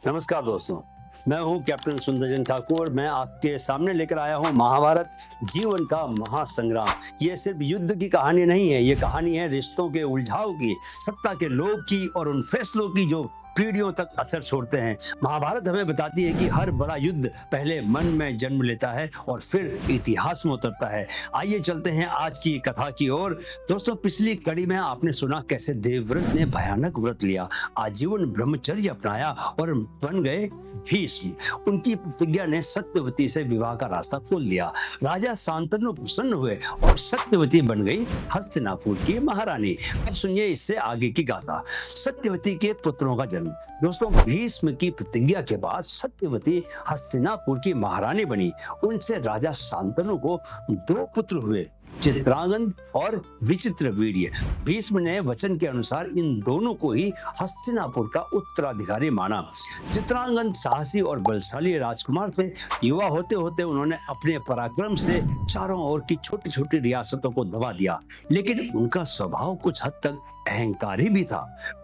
नमस्कार दोस्तों, मैं हूं कैप्टन सुंदरजन ठाकुर। मैं आपके सामने लेकर आया हूं महाभारत जीवन का महासंग्राम। ये सिर्फ युद्ध की कहानी नहीं है, ये कहानी है रिश्तों के उलझाव की, सत्ता के लोभ की और उन फैसलों की जो पीढ़ियों तक असर छोड़ते हैं। महाभारत हमें बताती है कि हर बड़ा युद्ध पहले मन में जन्म लेता है और फिर इतिहास में उतरता है। आइए चलते हैं आज की कथा की ओर। दोस्तों, पिछली कड़ी में आपने सुना कैसे देवव्रत ने भयानक व्रत लिया, आजीवन ब्रह्मचर्य अपनाया और बन गए भीष्म। उनकी प्रतिज्ञा ने सत्यवती से विवाह का रास्ता खोल दिया। राजा शांतनु प्रसन्न हुए और सत्यवती बन गई हस्तिनापुर की महारानी। अब सुनिए इससे आगे की गाथा। सत्यवती के पुत्रों का जन्म। दोस्तों, भीष्म की प्रतिज्ञा के बाद सत्यवती हस्तिनापुर की महारानी बनी। उनसे राजा शांतनु को 2 पुत्र हुए, चित्रांगद और विचित्रवीर्य। भीष्म ने वचन के अनुसार इन दोनों को ही हस्तिनापुर का उत्तराधिकारी माना। चित्रांगद साहसी और बलशाली राजकुमार थे। युवा होते होते उन्होंने अपने पराक्रम से चारों ओर की छोटी छोटी रियासतों को दबा दिया, लेकिन उनका स्वभाव कुछ हद तक अहंकारी भी था।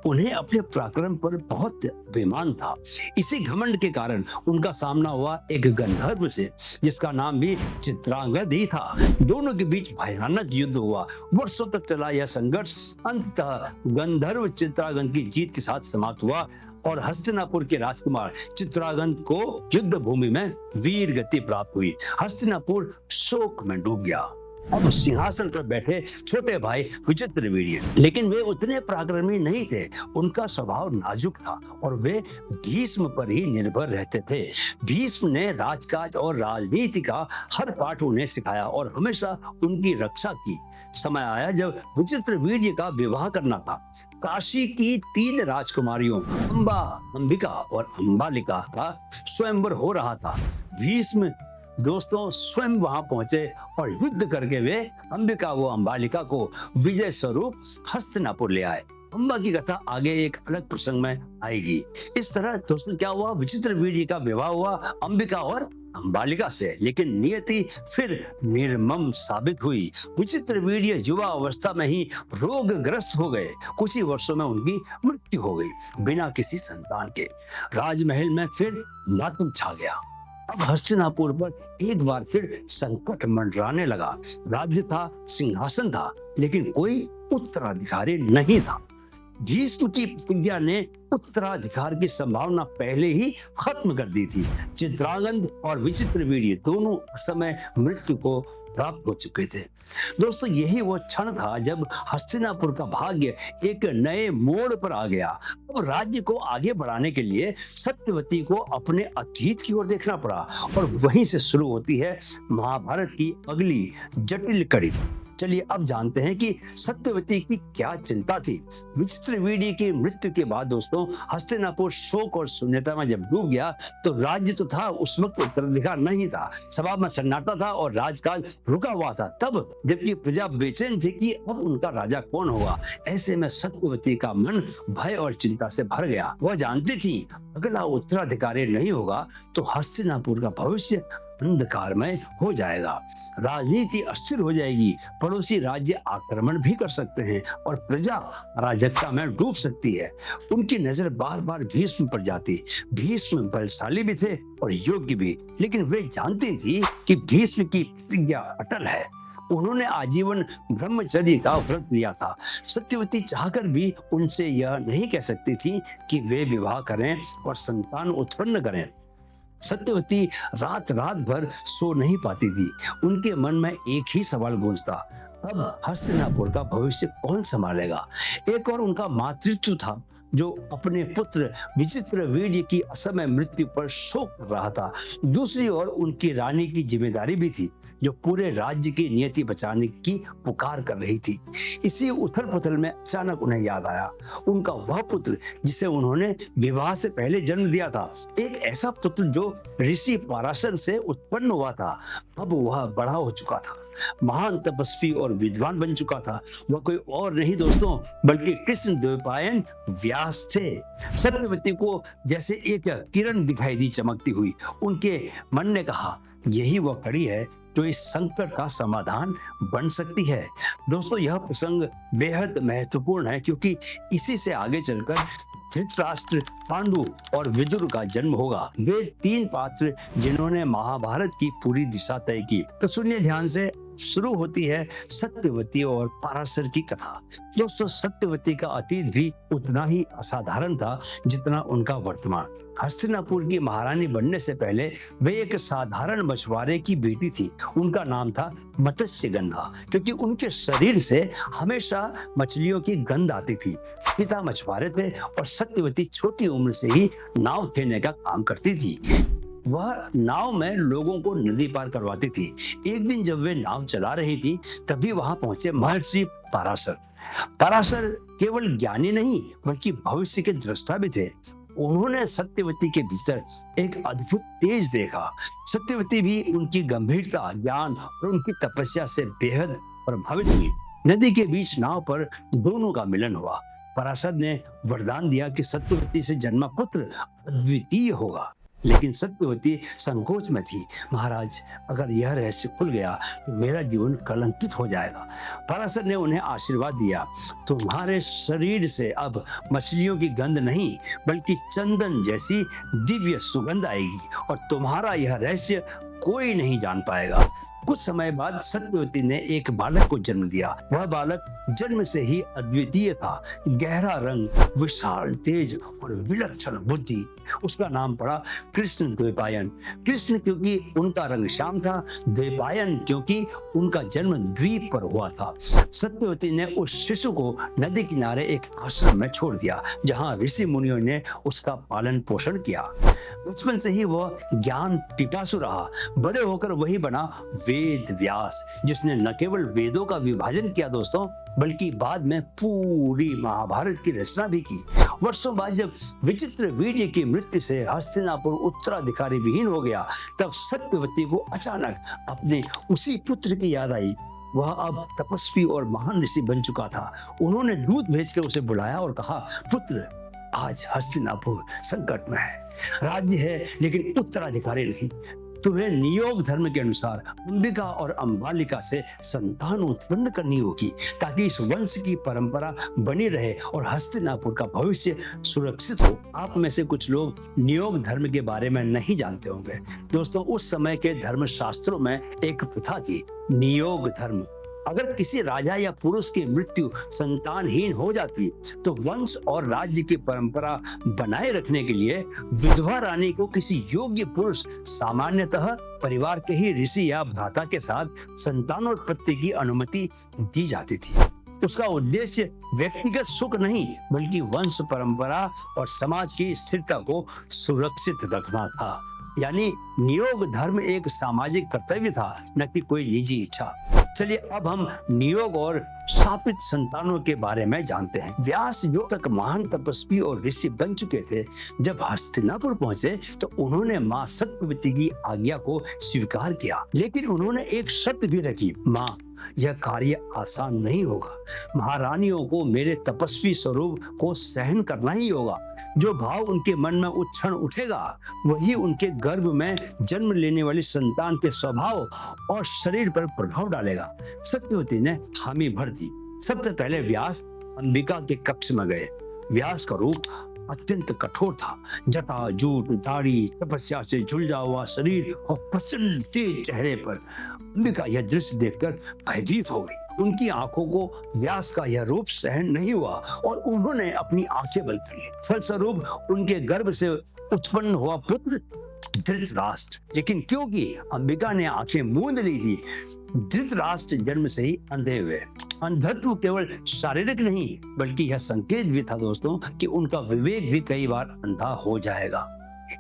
उन्हें अपने पराक्रम पर बहुत अभिमान था। इसी घमंड के कारण उनका सामना हुआ एक गंधर्व से, जिसका नाम भी चित्रांगद ही था। दोनों के बीच भयानक युद्ध हुआ। वर्षों तक चला यह संघर्ष अंततः गंधर्व चित्रांगद की जीत के साथ समाप्त हुआ और हस्तिनापुर के राजकुमार चित्रांगद को युद्ध भूमि में वीर गति प्राप्त हुई। हस्तिनापुर शोक में डूब गया। अब सिंहासन पर बैठे छोटे भाई विचित्रवीर्य, लेकिन वे उतने पराक्रमी नहीं थे। उनका स्वभाव नाजुक था और वे भीष्म पर ही निर्भर रहते थे। भीष्म ने राजकाज और राजनीति का हर पाठ उन्हें सिखाया और हमेशा उनकी रक्षा की। समय आया जब विचित्रवीर्य का विवाह करना था। काशी की 3 राजकुमारियों अंबा, अंबिका और अंबालिका का स्वयंवर हो रहा था। भीष्म दोस्तों स्वयं वहां पहुंचे और युद्ध करके वे अंबिका व अंबालिका को विजय स्वरूप हस्तिनापुर ले आए। अंबा की कथा आगे एक अलग प्रसंग में आएगी। इस तरह दोस्तों क्या हुआ, विचित्रवीर्य का विवाह हुआ अंबिका और अंबालिका से, लेकिन नियति फिर निर्मम साबित हुई। विचित्रवीर्य युवा अवस्था में ही रोगग्रस्त हो गए। कुछ ही वर्षों में उनकी मृत्यु हो गई बिना किसी संतान के। राजमहल में फिर मातम छा गया। अब हस्तिनापुर पर एक बार फिर संकट मंडराने लगा। राज्य था, सिंहासन था, लेकिन कोई उत्तराधिकारी नहीं था। भीष्म की प्रतिज्ञा ने उत्तराधिकार की संभावना पहले ही खत्म कर दी थी। चित्रांगद और विचित्रवीर्य दोनों समय मृत्यु को प्राप्त हो चुके थे। दोस्तों, यही वो क्षण था जब हस्तिनापुर का भाग्य एक नए मोड़ पर आ गया। अब राज्य को आगे बढ़ाने के लिए सत्यवती को अपने अतीत की ओर देखना पड़ा और वहीं से शुरू होती है महाभारत की अगली जटिल कड़ी। चलिए अब जानते हैं कि सत्यवती की क्या चिंता थी। विचित्रवीर्य की मृत्यु के बाद दोस्तों हस्तिनापुर शोक और शून्यता में जब डूब गया तो राज्य तो था, उस वक्त उत्तराधिकार नहीं था। सभा में सन्नाटा था और राजकाज रुका हुआ था। तब जबकि प्रजा बेचैन थी कि अब उनका राजा कौन होगा। ऐसे में सत्यवती का मन भय और चिंता से भर गया। वह जानती थी अगला उत्तराधिकारी नहीं होगा तो हस्तिनापुर का भविष्य अंधकारमय हो जाएगा। राजनीति अस्थिर हो जाएगी, पड़ोसी राज्य आक्रमण भी कर सकते हैं और प्रजा अराजकता में डूब सकती है। उनकी नजर बार बार भीष्म पर जाती। भीष्म बलशाली भी थे और योग्य भी, लेकिन वे जानती थी कि भीष्म की प्रतिज्ञा अटल है। उन्होंने आजीवन ब्रह्मचर्य का व्रत लिया था। सत्यवती चाहकर भी उनसे यह नहीं कह सकती थी कि वे विवाह करें और संतान उत्पन्न करें। सत्यवती रात रात भर सो नहीं पाती थी। उनके मन में एक ही सवाल गूंजता, अब हस्तिनापुर का भविष्य कौन संभालेगा। एक और उनका मातृत्व था जो अपने पुत्र विचित्रवीर्य की असमय मृत्यु पर शोक कर रहा था। दूसरी ओर उनकी रानी की जिम्मेदारी भी थी जो पूरे राज्य की नियति बचाने की पुकार कर रही थी। इसी उथल पुथल में अचानक उन्हें याद आया उनका वह पुत्र जिसे उन्होंने विवाह से पहले जन्म दिया था। एक ऐसा पुत्र जो ऋषि पराशर से उत्पन्न हुआ था। अब वह बड़ा हो चुका था, महान तपस्वी और विद्वान बन चुका था। वह कोई और नहीं दोस्तों बल्कि कृष्ण द्वैपायन व्यास थे। सत्यवती को जैसे एक किरण दिखाई दी चमकती हुई। उनके मन ने कहा यही वह कड़ी है जो इस संकट का समाधान बन सकती है। दोस्तों यह प्रसंग बेहद महत्वपूर्ण है क्योंकि इसी से आगे चलकर धृतराष्ट्र, पांडु और विदुर का जन्म होगा। वे 3 पात्र जिन्होंने महाभारत की पूरी दिशा तय की। तो सुनिए ध्यान से, शुरू होती है सत्यवती और पराशर की कथा। दोस्तों, सत्यवती का अतीत भी उतना ही असाधारण था जितना उनका वर्तमान। हस्तिनापुर की महारानी बनने से पहले वे एक साधारण मछुआरे की बेटी थी। उनका नाम था मत्स्यगंधा, क्योंकि उनके शरीर से हमेशा मछलियों की गंध आती थी। पिता मछुआरे थे और सत्यवती छोटी उम्र से ही नाव खेने का काम करती थी। वह नाव में लोगों को नदी पार करवाती थी। एक दिन जब वे नाव चला रही थी, तभी वहां पहुंचे महर्षि पराशर। पराशर केवल ज्ञानी नहीं बल्कि भविष्य के दृष्टा भी थे। उन्होंने सत्यवती के भीतर एक अद्भुत तेज देखा। सत्यवती भी उनकी गंभीरता, ज्ञान और उनकी तपस्या से बेहद प्रभावित हुई। नदी के बीच नाव पर दोनों का मिलन हुआ। पराशर ने वरदान दिया कि सत्यवती से जन्मा पुत्र अद्वितीय होगा, लेकिन सत्यवती संकोच में थी। महाराज, अगर यह रहस्य खुल गया तो मेरा जीवन कलंकित हो जाएगा। पराशर ने उन्हें आशीर्वाद दिया, तुम्हारे शरीर से अब मछलियों की गंध नहीं बल्कि चंदन जैसी दिव्य सुगंध आएगी और तुम्हारा यह रहस्य कोई नहीं जान पाएगा। कुछ समय बाद सत्यवती ने एक बालक को जन्म दिया। वह बालक जन्म से ही अद्वितीय था। गहरा रंग, विशाल तेज और विलक्षण बुद्धि। उसका नाम पड़ा कृष्ण द्वैपायन। कृष्ण क्योंकि उनका रंग श्याम था, द्वैपायन क्योंकि उनका जन्म द्वीप पर हुआ था। सत्यवती ने उस शिशु को नदी किनारे एक आश्रम में छोड़ दिया, जहाँ ऋषि मुनियों ने उसका पालन पोषण किया। बचपन से ही वह ज्ञान पिपासु रहा। बड़े होकर वही बना वेद व्यास, जिसने न केवल वेदों का विभाजन किया दोस्तों, बल्कि बाद में पूरी महाभारत की रचना भी की। वर्षों बाद जब विचित्र वीर्य की मृत्यु से हस्तिनापुर उत्तराधिकारी विहीन हो गया, तब सत्यवती को अचानक अपने उसी पुत्र की याद आई। वह अब तपस्वी और महान ऋषि बन चुका था। उन्होंने दूत भेजकर उसे बुलाया और कहा, पुत्र, आज हस्तिनापुर संकट में है। राज्य है लेकिन उत्तराधिकारी नहीं। तुम्हें नियोग धर्म के अनुसार अंबिका और अंबालिका से संतान उत्पन्न करनी होगी, ताकि इस वंश की परंपरा बनी रहे और हस्तिनापुर का भविष्य सुरक्षित हो। आप में से कुछ लोग नियोग धर्म के बारे में नहीं जानते होंगे। दोस्तों, उस समय के धर्म शास्त्रों में एक प्रथा थी, नियोग धर्म। अगर किसी राजा या पुरुष की मृत्यु संतानहीन हो जाती तो वंश और राज्य की परंपरा बनाए रखने के लिए विधवा रानी को किसी योग्य पुरुष, सामान्यतः परिवार के ही ऋषि या भ्राता के साथ संतानोत्पत्ति की अनुमति दी जाती थी। उसका उद्देश्य व्यक्तिगत सुख नहीं बल्कि वंश परंपरा और समाज की स्थिरता को सुरक्षित रखना था। यानी नियोग धर्म एक सामाजिक कर्तव्य था, न कि कोई निजी इच्छा। चलिए अब हम नियोग और शापित संतानों के बारे में जानते हैं। व्यास जो तक महान तपस्वी और ऋषि बन चुके थे, जब हस्तिनापुर पहुंचे तो उन्होंने माँ सत्यवती की आज्ञा को स्वीकार किया, लेकिन उन्होंने एक शर्त भी रखी, माँ, यह कार्य आसान नहीं होगा। महारानियों को मेरे तपस्वी स्वरूप को सहन करना ही होगा। जो भाव उनके मन में उच्छण उठेगा वही उनके गर्भ में जन्म लेने वाली संतान के स्वभाव और शरीर पर प्रभाव डालेगा। सत्यवती ने हामी भर दी। सबसे पहले व्यास अंबिका के कक्ष में गए। व्यास का रूप अत्यंत कठोर था। जटा, जूट, दाढ़ी, तपस्या से झुलझा हुआ शरीर और प्रचंड तेज चेहरे पर। अंबिका यह दृश्य देखकर भयभीत हो गई। उनकी आंखों को व्यास का यह रूप सहन नहीं हुआ और उन्होंने अपनी आंखें बंद कर ली। फलस्वरूप उनके गर्भ से उत्पन्न हुआ पुत्र धृतराष्ट्र। लेकिन क्योंकि अंबिका ने आंखें मूंद ली थी, धृतराष्ट्र जन्म से ही अंधे हुए। अंधत्व केवल शारीरिक नहीं बल्कि यह संकेत भी था दोस्तों कि उनका विवेक भी कई बार अंधा हो जाएगा।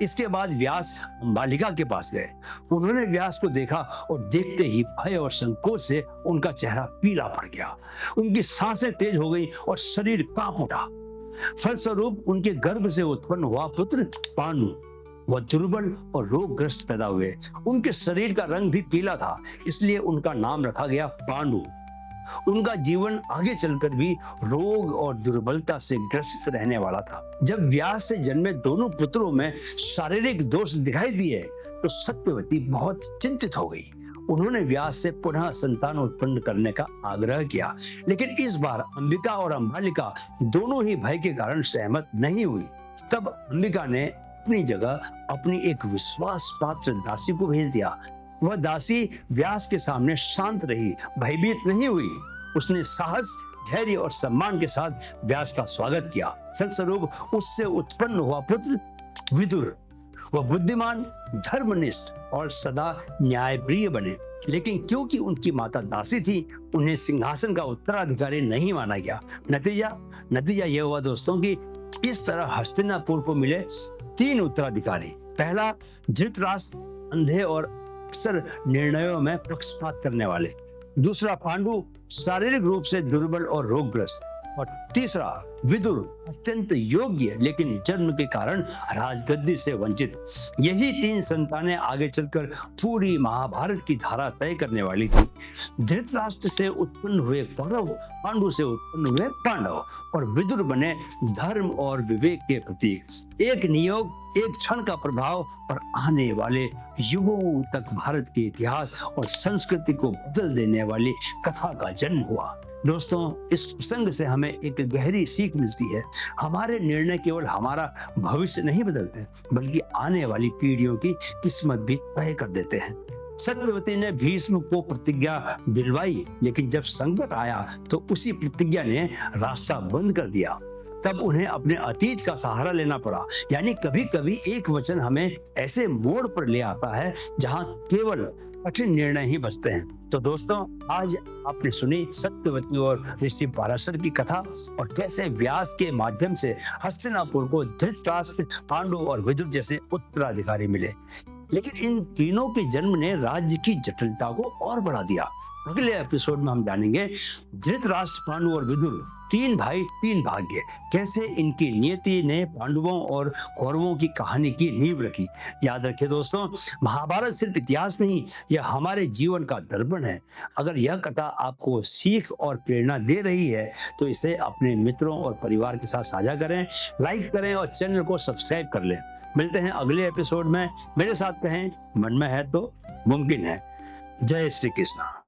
इसके बाद व्यास अंबालिका के पास गए। उन्होंने व्यास को देखा और देखते ही भय और संकोच से उनका चेहरा पीला पड़ गया। उनकी सांसें तेज हो गई और शरीर कांप उठा। फलस्वरूप उनके गर्भ से उत्पन्न हुआ पुत्र पांडु। वह दुर्बल और रोगग्रस्त पैदा हुए। उनके शरीर का रंग भी पीला था, इसलिए उनका नाम रखा गया पांडु। उनका जीवन आगे चलकर भी रोग और दुर्बलता से ग्रसित रहने वाला था। जब व्यास से जन्मे दोनों पुत्रों में शारीरिक दोष दिखाई दिए तो सत्यवती बहुत चिंतित हो गई। उन्होंने व्यास से पुनः संतान उत्पन्न करने का आग्रह किया, लेकिन इस बार अंबिका और अंबालिका दोनों ही भय के कारण सहमत नहीं हुई। तब अंबिका ने अपनी जगह अपनी एक विश्वास पात्र दासी को भेज दिया। वह दासी व्यास के सामने शांत रही, भयभीत नहीं हुई। उसने साहस, धैर्य और सम्मान के साथ व्यास का स्वागत किया। फलस्वरूप उससे उत्पन्न हुआ पुत्र विदुर। वह बुद्धिमान, धर्मनिष्ठ और सदा न्यायप्रिय बने। लेकिन क्योंकि उनकी माता दासी थी, उन्हें सिंहासन का उत्तराधिकारी नहीं माना गया। नतीजा यह हुआ दोस्तों कि इस तरह हस्तिनापुर को मिले 3 उत्तराधिकारी। पहला धृतराष्ट्र, अंधे और अक्सर निर्णयों में पक्षपात करने वाले। दूसरा पांडु, शारीरिक रूप से दुर्बल और रोगग्रस्त। और तीसरा विदुर, अत्यंत योग्य लेकिन जन्म के कारण राजगद्दी से वंचित। यही 3 संतानें आगे चलकर पूरी महाभारत की धारा तय करने वाली थी। धृतराष्ट्र से उत्पन्न हुए कौरव, पांडु से उत्पन्न हुए पांडव और विदुर बने धर्म और विवेक के प्रतीक। एक नियोग, एक क्षण का प्रभाव और आने वाले युगों तक भारत के इतिहास और संस्कृति को बदल देने वाली कथा का जन्म हुआ। दोस्तों, इस प्रसंग से हमें एक गहरी सीख मिलती है। हमारे निर्णय केवल हमारा भविष्य नहीं बदलते, बल्कि आने वाली पीढ़ियों की किस्मत भी तय कर देते हैं। सत्यवती ने भीष्म को प्रतिज्ञा दिलवाई, लेकिन जब संकट आया तो उसी प्रतिज्ञा ने रास्ता बंद कर दिया। तब उन्हें अपने अतीत का सहारा लेना पड़ा। यानी कभी कभी एक वचन हमें ऐसे मोड़ पर ले आता है जहां केवल कठिन निर्णय ही बचते हैं। तो दोस्तों, आज आपने सुनी सत्यवती और ऋषि पराशर की कथा और कैसे व्यास के माध्यम से हस्तिनापुर को धृतराष्ट्र, पांडु और विदुर जैसे उत्तराधिकारी मिले। लेकिन इन तीनों के जन्म ने राज्य की जटिलता को और बढ़ा दिया। अगले एपिसोड में हम जानेंगे धृतराष्ट्र, पांडु और विदुर, 3 भाई 3 भाग्य, कैसे इनकी नियति ने पांडवों और कौरवों की कहानी की नींव रखी। याद रखिए दोस्तों, महाभारत सिर्फ इतिहास नहीं, यह हमारे जीवन का दर्पण है। अगर यह कथा आपको सीख और प्रेरणा दे रही है तो इसे अपने मित्रों और परिवार के साथ साझा करें, लाइक करें और चैनल को सब्सक्राइब कर लें। मिलते हैं अगले एपिसोड में। मेरे साथ कहें, मन में है तो मुमकिन है। जय श्री कृष्ण।